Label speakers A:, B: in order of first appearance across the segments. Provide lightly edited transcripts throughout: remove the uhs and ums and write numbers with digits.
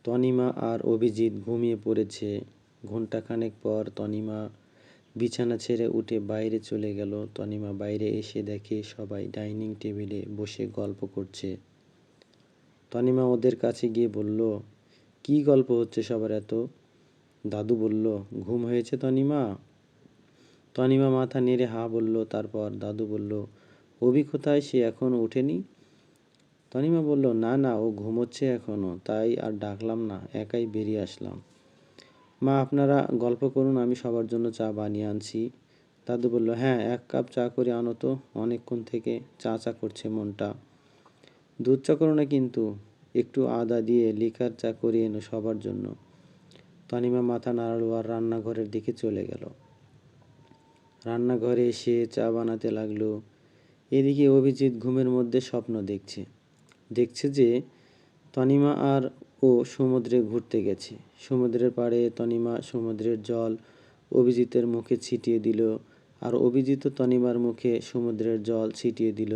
A: তনিমা আর অভিজিৎ ঘুমিয়ে পড়েছে। ঘণ্টাখানেক পর তনিমা বিছানা ছেড়ে উঠে বাইরে চলে গেল। তনিমা বাইরে এসে দেখে সবাই ডাইনিং টেবিলে বসে গল্প করছে। তনিমা ওদের কাছে গিয়ে বলল, কি গল্প হচ্ছে সবার এত? দাদু বলল, ঘুম হয়েছে তনিমা? তনিমা মাথা নেড়ে হা বলল। তারপর দাদু বলল, অভি কোথায়, সে এখনো ওঠেনি? তনিমা বলল, না না, ও ঘুমোচ্ছে এখনো, তাই আর ডাকলাম না, একাই বেরিয়ে আসলাম। মা, আপনারা গল্প করুন, আমি সবার জন্য চা বানিয়ে আনছি। দাদু বলল, হ্যাঁ, 1 কাপ চা করে আনো তো, অনেকক্ষণ থেকে চা চা করছে মনটা। দুধ চা করো না কিন্তু, একটু আদা দিয়ে লিকার চা করে এনো সবার জন্য। তনিমা মাথা নাড়ল আর রান্নাঘরের দিকে চলে গেল। রান্নাঘরে এসে চা বানাতে লাগলো। এদিকে অভিজিৎ ঘুমের মধ্যে স্বপ্ন দেখছে যে তনিমা আর ও সমুদ্রে ঘুরতে গেছে। সমুদ্রের পাড়ে তনিমা সমুদ্রের জল অভিজিতের মুখে ছিটিয়ে দিল, আর অভিজিৎও তনিমার মুখে সমুদ্রের জল ছিটিয়ে দিল।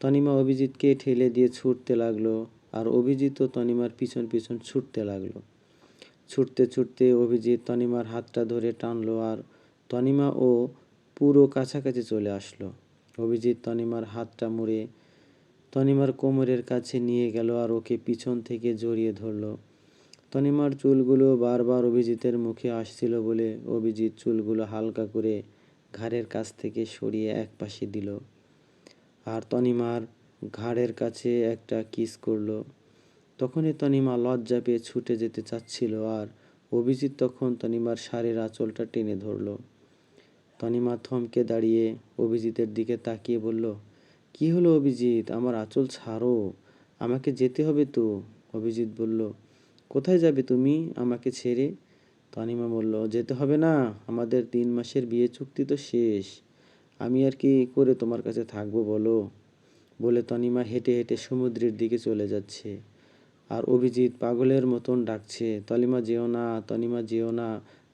A: তনিমা অভিজিৎকে ঠেলে দিয়ে ছুটতে লাগলো, আর অভিজিৎও তনিমার পিছন পিছন ছুটতে লাগলো। ছুটতে ছুটতে অভিজিৎ তনিমার হাতটা ধরে টানলো, আর তনিমা ও পুরো কাছাকাছি চলে আসলো। অভিজিৎ তনিমার হাতটা মুড়ে তনিমার কোমরের কাছে নিয়ে গেল আর ওকে পিছন থেকে জড়িয়ে ধরলো। তনিমার চুলগুলো বারবার অভিজিতের মুখে আসছিল বলে অভিজিৎ চুলগুলো হালকা করে ঘাড়ের কাছ থেকে সরিয়ে একপাশে দিল, আর তনিমার ঘাড়ের কাছে একটা কিস করলো। তখনই তনিমা লজ্জা পেয়ে ছুটে যেতে চাচ্ছিল, আর অভিজিৎ তখন তনিমার শাড়ির আঁচলটা টেনে ধরলো। তনিমা থমকে দাঁড়িয়ে অভিজিতের দিকে তাকিয়ে বলল, কি হলো অভিজিৎ, আমার আঁচল ছাড়ো, আমাকে যেতে হবে তো। অভিজিৎ বলল, কোথায় যাবে তুমি আমাকে ছেড়ে? তনিমা বলল, যেতে হবে না, আমাদের 3 মাসের বিয়ে চুক্তি তো শেষ, আমি আর কি করে তোমার কাছে থাকবো বলো। বলে তনিমা হেঁটে হেঁটে সমুদ্রের দিকে চলে যাচ্ছে, আর অভিজিৎ পাগলের মতন ডাকছে, তনিমা যেও না, তনিমা যেও না,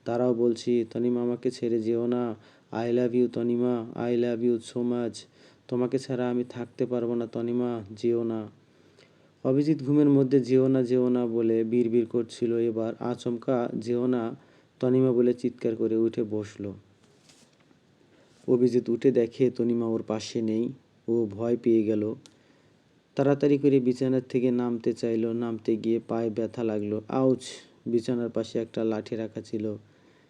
A: দাঁড়াও বলছি, তনিমা আমাকে ছেড়ে যেও না, I love you Tanima, I love you so much, তোমাকে ছাড়া আমি থাকতে পারবো না তনিমা, যেও না। অভিজিৎ ঘুমের মধ্যে যেও না বলে বিড়বিড় করছিল, এবার আচমকা যেও না তনিমা বলে চিৎকার করে উঠে বসলো। অভিজিৎ উঠে দেখে তনিমা ওর পাশে নেই। ও ভয় পেয়ে গেল। তাড়াতাড়ি করে বিছানার থেকে নামতে চাইলো, নামতে গিয়ে পায়ে ব্যথা লাগলো। আউচ! বিছানার পাশে একটা লাঠি রাখা ছিল,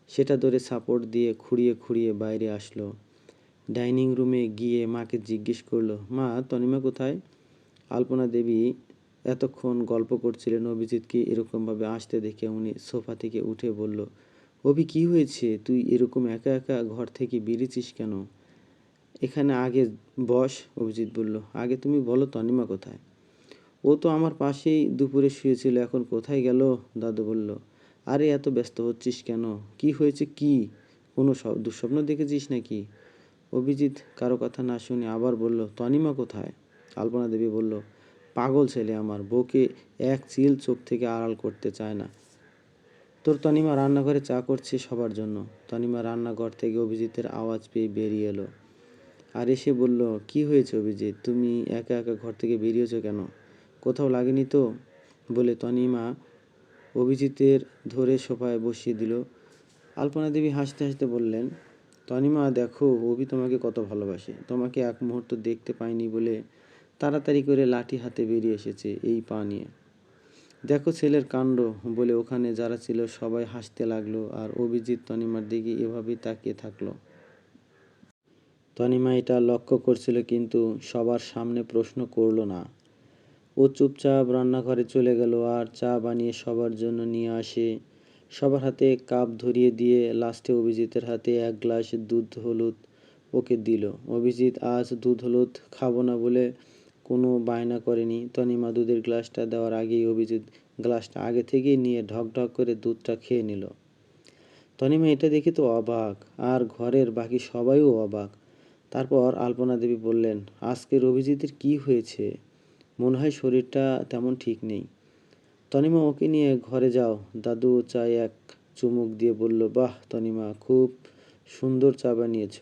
A: সেটা ধরে সাপোর্ট দিয়ে খুঁড়িয়ে খুঁড়িয়ে বাইরে আসলো। ডাইনিং রুমে গিয়ে মাকে জিজ্ঞেস করলো, মা, তনিমা কোথায়? আলপনা দেবী এতক্ষণ গল্প করছিলেন। অভিজিৎকে এরকমভাবে আসতে দেখে উনি সোফা থেকে উঠে বলল, অভি, কি হয়েছে, তুই এরকম একা একা ঘর থেকে বেরিয়েছিস কেন? এখানে আগে বস। অভিজিৎ বলল, আগে তুমি বলো তনিমা কোথায়? ও তো আমার পাশেই দুপুরে শুয়েছিল, এখন কোথায় গেল? দাদু বলল, আরে এত ব্যস্ত হচ্ছিস কেন, কি হয়েছে কি, কোনো দুঃস্বপ্ন দেখেছিস নাকি? অভিজিৎ কারো কথা না শুনে আবার বলল, তনিমা কোথায়? আলপনা দেবী বলল, পাগল ছেলে আমার, বউকে এক চিল চোখ থেকে আড়াল করতে চায় না। তোর তনিমা রান্নাঘরে চা করছে সবার জন্য। তনিমা রান্নাঘর থেকে অভিজিতের আওয়াজ পেয়ে বেরিয়ে এলো, আর এসে বলল, কি হয়েছে অভিজিৎ, তুমি একা একা ঘর থেকে বেরিয়েছো কেন? কোথাও লাগেনি তো? বলে তনিমা অভিজিতের ধরে সোফায় বসিয়ে দিল। আলপনা দেবী হাসতে হাসতে বললেন, তনিমা দেখো, অভি তোমাকে কত ভালোবাসে, তোমাকে এক মুহূর্ত দেখতে পায়নি বলে তাড়াতাড়ি করে লাঠি হাতে বেরিয়ে এসেছে এই পা নিয়ে। দেখো ছেলের কাণ্ড। বলে ওখানে যারা ছিল সবাই হাসতে লাগলো, আর অভিজিৎ তনিমার দিকে এভাবেই তাকিয়ে থাকলো। তনিমা এটা লক্ষ্য করছিল, কিন্তু সবার সামনে প্রশ্ন করলো না। ও চুপচাপ রান্নাঘরে চলে গেল আর চা বানিয়ে সবার জন্য নিয়ে আসে। সবার হাতে কাপ ধরিয়ে দিয়ে লাস্টে অভিজিতের হাতে 1 গ্লাস দুধ হলুদ ওকে দিল। অভিজিৎ আজ দুধ হলুদ খাবো না বলে কোনো বায়না করেনি। তনিমা দুধের গ্লাসটা দেওয়ার আগেই অভিজিৎ গ্লাসটা আগে থেকেই নিয়ে ঢক ঢক করে দুধটা খেয়ে নিল। তনিমা এটা দেখে তো অবাক, আর ঘরের বাকি সবাইও অবাক। তারপর আলপনা দেবী বললেন, আজকের অভিজিতের কি হয়েছে, মনে হয় শরীরটা তেমন ঠিক নেই। তনিমা, ওকে নিয়ে ঘরে যাও। দাদু চায়ে এক চুমুক দিয়ে বলল, বাহ তনিমা, খুব সুন্দর চা বানিয়েছ,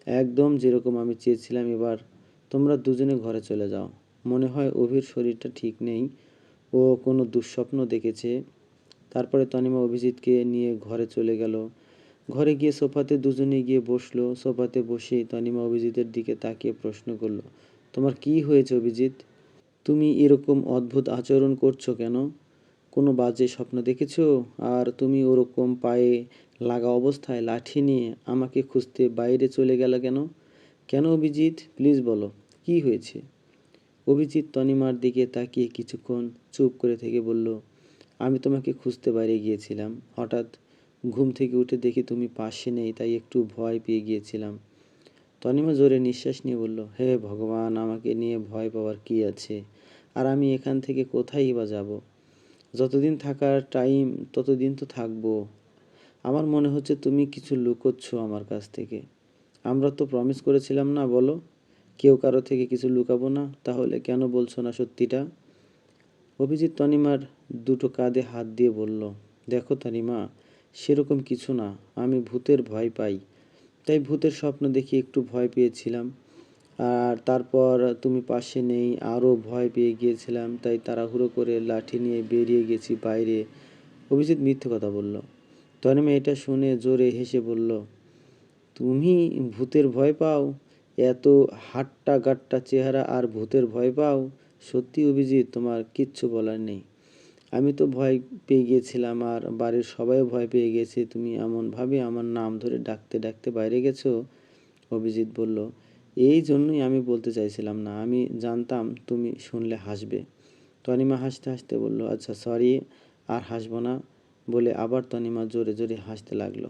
A: একদম যেরকম আমি চেয়েছিলাম। এবার তোমরা দুজনে ঘরে চলে যাও, মনে হয় অভির শরীরটা ঠিক নেই, ও কোনো দুঃস্বপ্ন দেখেছে। তারপরে তনিমা অভিজিৎকে নিয়ে ঘরে চলে গেল। ঘরে গিয়ে সোফাতে দুজনে গিয়ে বসলো। সোফাতে বসেই তনিমা অভিজিতের দিকে তাকিয়ে প্রশ্ন করলো, তোমার কি হয়েছে অভিজিৎ? তুমি এরকম অদ্ভুত আচরণ করছো কেন? কোনো বাজে স্বপ্ন দেখেছো? আর তুমি ওরকম পায়ে লাগা অবস্থায় লাঠি নিয়ে আমাকে খুঁজতে বাইরে চলে গেলে কেন? কেন অভিজিৎ, প্লিজ বলো, কি হয়েছে? অভিজিৎ তনিমার দিকে তাকিয়ে কিছুক্ষণ চুপ করে থেকে বলল, আমি তোমাকে খুঁজতে বাইরে গিয়েছিলাম। হঠাৎ ঘুম থেকে উঠে দেখি তুমি পাশে নেই, তাই একটু ভয় পেয়ে গিয়েছিলাম। তনিমা জোরে নিঃশ্বাস নিয়ে বলল, হে ভগবান, আমাকে নিয়ে ভয় পাওয়ার কি আছে? আর আমি এখান থেকে কোথায় বা যাব? যতদিন থাকার টাইম ততদিন তো থাকবো। আমার মনে হচ্ছে তুমি কিছু লুকোচ্ছ আমার কাছ থেকে। আমরা তো প্রমিস করেছিলাম না, বলো? কেউ কারো থেকে কিছু লুকাবো না। তাহলে কেন বলছো না সত্যিটা? অভিজিৎ তনিমার দুটো কাঁধে হাত দিয়ে বলল, দেখো তনিমা, সেরকম কিছু না। আমি ভূতের ভয় পাই, তাই ভূতের স্বপ্ন দেখে একটু ভয় পেয়েছিলাম। আর তারপর তুমি পাশে নেই, আরও ভয় পেয়ে গিয়েছিলাম, তাই তাড়াহুড়ো করে লাঠি নিয়ে বেরিয়ে গেছি বাইরে। অভিজিৎ মিথ্যে কথা বলল। তনিমা এটা শুনে জোরে হেসে বলল, তুমি ভূতের ভয় পাও? এত হাট্টা গাট্টা চেহারা আর ভূতের ভয় পাও? সত্যি অভিজিৎ, তোমার কিচ্ছু বলার নেই। আমি তো ভয় পেয়ে গিয়েছিলাম, আর বাড়ির সবাইও ভয় পেয়ে গেছে। তুমি এমনভাবে আমার নাম ধরে ডাকতে ডাকতে বাইরে গেছো। অভিজিৎ বলল, এই জন্যই আমি বলতে চাইছিলাম না। আমি জানতাম তুমি শুনলে হাসবে। তনিমা হাসতে হাসতে বলল, আচ্ছা সরি, আর হাসবো না, বলে আবার তনিমা জোরে জোরে হাসতে লাগলো।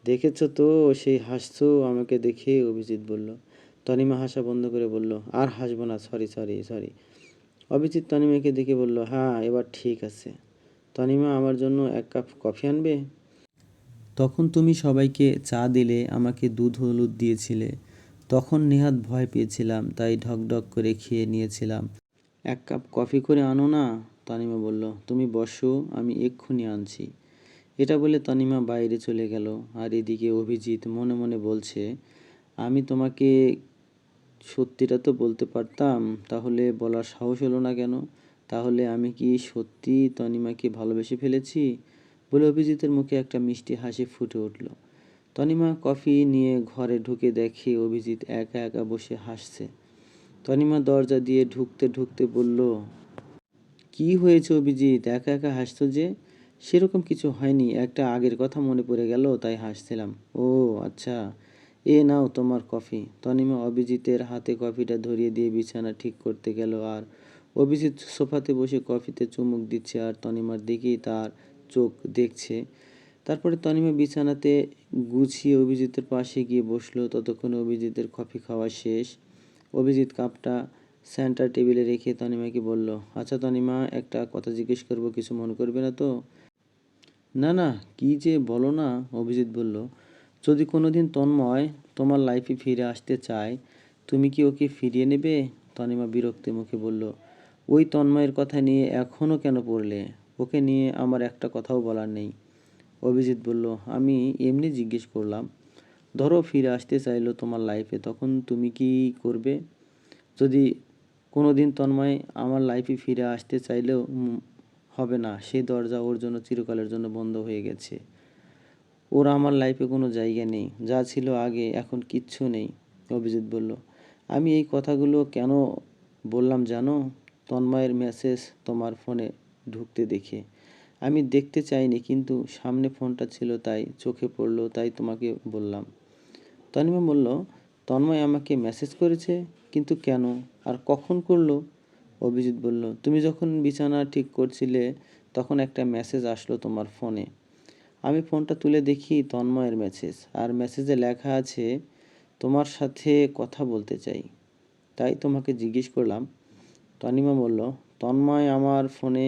A: দেখেছো তো, সেই হাসছো আমাকে দেখে, অভিজিৎ বলল। তনিমা হাসা বন্ধ করে বলল, আর হাসবো না, সরি সরি সরি। অভিজিৎ তনিমাকে দেখে বলল, হ্যাঁ এবার ঠিক আছে। তনিমা, আমার জন্য এক কাপ কফি আনবে? তখন তুমি সবাইকে চা দিলে, আমাকে দুধ হলুদ দিয়েছিলে। তখন নেহাত ভয় পেয়েছিলাম, তাই ঢকঢক করে খেয়ে নিয়েছিলাম। এক কাপ কফি করে আনো না। তনিমা বলল, তুমি বসো, আমি এক্ষুনি আনছি। এটা বলে তনিমা বাইরে চলে গেল। আর এদিকে অভিজিৎ মনে মনে বলছে, আমি তোমাকে সত্যিটা তো বলতে পারতাম, তাহলে বলার সাহস হলো না কেন? তাহলে আমি কি সত্যি তনিমাকে ভালোবেসে ফেলেছি? বলে অভিজিতের মুখে একটা মিষ্টি হাসি ফুটে উঠল। তনিমা কফি নিয়ে ঘরে ঢুকে দেখে অভিজিৎ একা একা বসে হাসছে। তনিমা দরজা দিয়ে ঢুকতে ঢুকতে বলল, কি হয়েছে অভিজিৎ, একা একা হাসছো যে? সেরকম কিছু হয়নি, একটা আগের কথা মনে পড়ে গেল, তাই হাসছিলাম। ও আচ্ছা, এ নাও তোমার কফি। তনিমা অভিজিতের হাতে কফিটা ধরিয়ে দিয়ে বিছানা ঠিক করতে গেল। আর অভিজিৎ সোফাতে বসে কফিতে চুমুক দিচ্ছে আর তনিমার দিকেই তার চোখ দেখছে। তারপরে তনিমা বিছানাতে গুছিয়ে অভিজিতের পাশে গিয়ে বসলো। ততক্ষণে অভিজিতের কফি খাওয়া শেষ। অভিজিৎ কাপটা সেন্টার টেবিলে রেখে তনিমাকে বলল, আচ্ছা তনিমা, একটা কথা জিজ্ঞেস করবো, কিছু মনে করবে না তো? না না, কি যে বলো না। অভিজিৎ বলল, যদি কোনোদিন তন্ময় তোমার লাইফে ফিরে আসতে চায়, তুমি কি ওকে ফিরিয়ে নেবে? তনিমা বিরক্তি মুখে বলল, ওই তন্ময়ের কথা নিয়ে এখনও কেন পড়লে? ওকে নিয়ে আমার একটা কথাও বলার নেই। অভিজিৎ বলল, আমি এমনি জিজ্ঞেস করলাম। ধরো ফিরে আসতে চাইলো তোমার লাইফে, তখন তুমি কি করবে? যদি কোনোদিন তন্ময় আমার লাইফে ফিরে আসতে চাইলেও হবে না, সেই দরজা ওর জন্য চিরকালের জন্য বন্ধ হয়ে গেছে। ওর আমার লাইফে কোনো জায়গা নেই, যা ছিল আগে এখন কিচ্ছু নেই। অভিজিৎ বলল, আমি এই কথাগুলো কেন বললাম জানো? তন্ময়ের মেসেজ তোমার ফোনে ঢুকতে দেখে। আমি দেখতে চাইনি, কিন্তু সামনে ফোনটা ছিল, তাই চোখে পড়লো, তাই তোমাকে বললাম। তনিমা বলল, তন্ময় আমাকে মেসেজ করেছে? কিন্তু কেন, আর কখন করলো? অভিজিৎ বলল, তুমি যখন বিছানা ঠিক করছিলে তখন একটা মেসেজ আসলো তোমার ফোনে। আমি ফোনটা তুলে দেখি তন্ময়ের মেসেজ, আর মেসেজে লেখা আছে, তোমার সাথে কথা বলতে চাই, তাই তোমাকে জিজ্ঞেস করলাম। তনিমা বলল, তন্ময় আমার ফোনে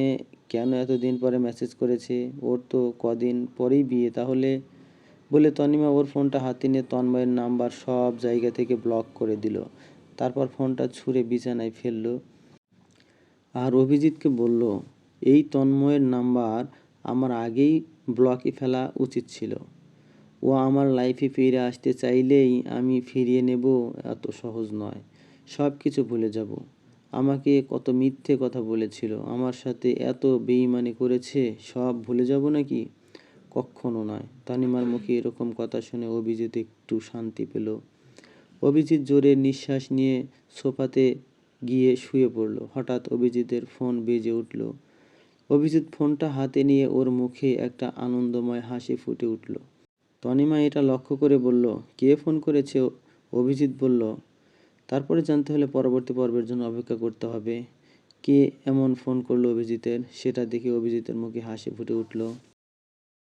A: কেন এতদিন পরে মেসেজ করেছে? ওর তো কদিন পরেই বিয়ে, তাহলে? বলে তনিমা ওর ফোনটা হাতে নিয়ে তন্ময়ের নাম্বার সব জায়গা থেকে ব্লক করে দিল। তারপর ফোনটা ছুঁড়ে বিছানায় ফেললো। আর অভিজিৎকে বলল, এই তন্ময়ের নাম্বার আমার আগেই ব্লকে ফেলা উচিত ছিল। ও আমার লাইফে ফিরে আসতে চাইলেই আমি ফিরিয়ে নেব, এত সহজ নয়। সব কিছু ভুলে যাব। আমাকে কত মিথ্যে কথা বলেছিল, আমার সাথে এত বেইমানি করেছে, সব ভুলে যাব নাকি? কক্ষনো নয়। তানিমার মুখে এরকম কথা শুনে অভিজিৎ একটু শান্তি পেল। অভিজিৎ জোরে নিঃশ্বাস নিয়ে সোফাতে গিয়ে শুয়ে পড়ল। হঠাৎ অভিজিতের ফোন বেজে উঠল। অভিজিৎ ফোনটা হাতে নিয়ে ওর মুখে একটা আনন্দময় হাসি ফুটে উঠল। তনিমা এটা লক্ষ্য করে বলল, কে ফোন করেছে? অভিজিৎ বলল, তারপরে জানতে হলে পরবর্তী পর্বের জন্য অপেক্ষা করতে হবে। কে এমন ফোন করলো অভিজিতের, সেটা দেখে অভিজিতের মুখে হাসি ফুটে উঠল।